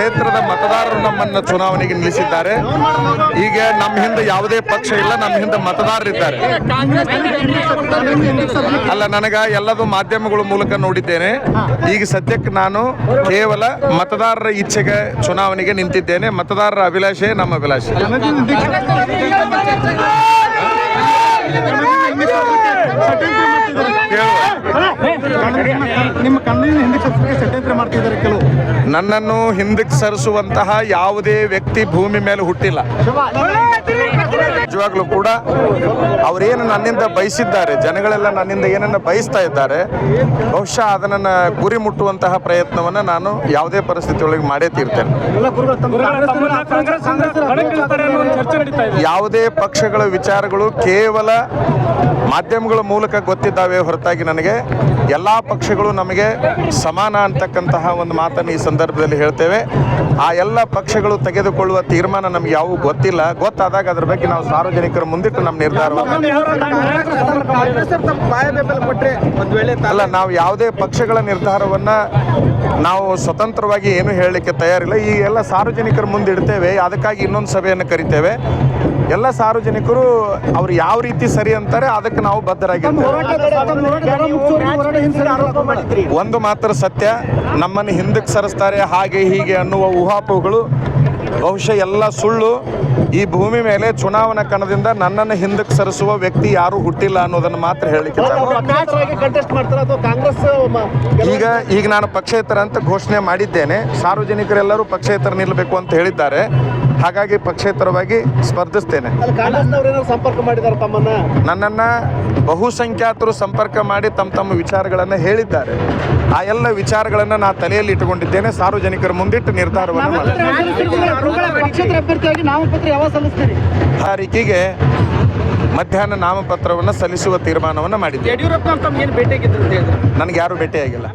ಕ್ಷೇತ್ರದ ಮತದಾರರು ನಮ್ಮನ್ನು ಚುನಾವಣೆಗೆ ನಿಲ್ಲಿಸಿದ್ದಾರೆ. ಈಗ ನಮ್ಮ ಹಿಂದೆ ಯಾವುದೇ ಪಕ್ಷ ಇಲ್ಲ, ನಮ್ಮ ಹಿಂದೆ ಮತದಾರರಿದ್ದಾರೆ. ಅಲ್ಲ, ನನಗೆ ಎಲ್ಲದೂ ಮಾಧ್ಯಮಗಳ ಮೂಲಕ ನೋಡಿದ್ದೇನೆ. ಈಗ ಸದ್ಯಕ್ಕೆ ನಾನು ಕೇವಲ ಮತದಾರರ ಇಚ್ಛೆಗೆ ಚುನಾವಣೆಗೆ ನಿಂತಿದ್ದೇನೆ. ಮತದಾರರ ಅಭಿಲಾಷೆ ನಮ್ಮ ಅಭಿಲಾಷೆ. ನನ್ನನ್ನು ಹಿಂದಕ್ಕೆ ಸರಿಸುವಂತಹ ಯಾವುದೇ ವ್ಯಕ್ತಿ ಭೂಮಿ ಮೇಲೆ ಹುಟ್ಟಿಲ್ಲ. ನಿಜವಾಗ್ಲೂ ಕೂಡ ಅವರೇನು ನನ್ನಿಂದ ಬಯಸಿದ್ದಾರೆ, ಜನಗಳೆಲ್ಲ ನನ್ನಿಂದ ಏನನ್ನ ಬಯಸ್ತಾ ಇದ್ದಾರೆ, ಬಹುಶಃ ಅದನ್ನ ಗುರಿ ಮುಟ್ಟುವಂತಹ ಪ್ರಯತ್ನವನ್ನು ನಾನು ಯಾವುದೇ ಪರಿಸ್ಥಿತಿ ಒಳಗೆ ಮಾಡೇ ತೀರ್ತೇನೆ. ಯಾವುದೇ ಪಕ್ಷಗಳ ವಿಚಾರಗಳು ಕೇವಲ ಮಾಧ್ಯಮಗಳ ಮೂಲಕ ಗೊತ್ತಿದ್ದಾವೆ ಹೊರತಾಗಿ ನನಗೆ ಎಲ್ಲ ಪಕ್ಷಗಳು ನಮಗೆ ಸಮಾನ ಅಂತಕ್ಕಂತಹ ಒಂದು ಮಾತನ್ನು ಈ ಸಂದರ್ಭದಲ್ಲಿ ಹೇಳ್ತೇವೆ. ಆ ಎಲ್ಲ ಪಕ್ಷಗಳು ತೆಗೆದುಕೊಳ್ಳುವ ತೀರ್ಮಾನ ನಮ್ಗೆ ಯಾವುವು ಗೊತ್ತಿಲ್ಲ. ಗೊತ್ತಾದಾಗ ಅದ್ರ ಬಗ್ಗೆ ನಾವು ಸಾರ್ವಜನಿಕರ ಮುಂದಿಟ್ಟು ನಮ್ಮ ನಿರ್ಧಾರವನ್ನು ಅಲ್ಲ, ನಾವು ಯಾವುದೇ ಪಕ್ಷಗಳ ನಿರ್ಧಾರವನ್ನು ನಾವು ಸ್ವತಂತ್ರವಾಗಿ ಏನು ಹೇಳಲಿಕ್ಕೆ ತಯಾರಿಲ್ಲ. ಈ ಎಲ್ಲ ಸಾರ್ವಜನಿಕರ ಮುಂದಿಡ್ತೇವೆ. ಅದಕ್ಕಾಗಿ ಇನ್ನೊಂದು ಸಭೆಯನ್ನು ಕರಿತೇವೆ. ಎಲ್ಲ ಸಾರ್ವಜನಿಕರು ಅವ್ರು ಯಾವ ರೀತಿ ಸರಿ ಅಂತಾರೆ ಅದಕ್ಕೆ ನಾವು ಬದ್ಧರಾಗಿದ್ದೇವೆ. ಒಂದು ಮಾತ್ರ ಸತ್ಯ, ನಮ್ಮನ್ನು ಹಿಂದಕ್ಕೆ ಸರಿಸ್ತಾರೆ ಹಾಗೆ ಹೀಗೆ ಅನ್ನುವ ಊಹಾಪೋಹಗಳು ಬಹುಶಃ ಎಲ್ಲ ಸುಳ್ಳು. ಈ ಭೂಮಿ ಮೇಲೆ ಚುನಾವಣಾ ಕಣದಿಂದ ನನ್ನನ್ನು ಹಿಂದಕ್ಕೆ ಸರಿಸುವ ವ್ಯಕ್ತಿ ಯಾರು ಹುಟ್ಟಿಲ್ಲ ಅನ್ನೋದನ್ನು ಮಾತ್ರ ಹೇಳಲಿಕ್ಕೆ. ಈಗ ನಾನು ಪಕ್ಷೇತರ ಅಂತ ಘೋಷಣೆ ಮಾಡಿದ್ದೇನೆ. ಸಾರ್ವಜನಿಕರೆಲ್ಲರೂ ಪಕ್ಷೇತರ ನಿಲ್ಲಬೇಕು ಅಂತ ಹೇಳಿದ್ದಾರೆ. ಹಾಗಾಗಿ ಪಕ್ಷೇತರವಾಗಿ ಸ್ಪರ್ಧಿಸ್ತೇನೆ. ನನ್ನನ್ನು ಬಹುಸಂಖ್ಯಾತರು ಸಂಪರ್ಕ ಮಾಡಿ ತಮ್ಮ ವಿಚಾರಗಳನ್ನು ಹೇಳಿದ್ದಾರೆ. ಆ ಎಲ್ಲ ವಿಚಾರಗಳನ್ನು ನಾನು ತಲೆಯಲ್ಲಿ ಇಟ್ಟುಕೊಂಡಿದ್ದೇನೆ. ಸಾರ್ವಜನಿಕರ ಮುಂದಿಟ್ಟು ನಿರ್ಧಾರವನ್ನು ತಾರೀಕಿಗೆ ಮಧ್ಯಾಹ್ನ ನಾಮಪತ್ರವನ್ನು ಸಲ್ಲಿಸುವ ತೀರ್ಮಾನವನ್ನು ಮಾಡಿದ್ದೆ. ಯಡಿಯೂರಪ್ಪ ನನಗೆ ಯಾರು ಭೇಟಿಯಾಗಿಲ್ಲ.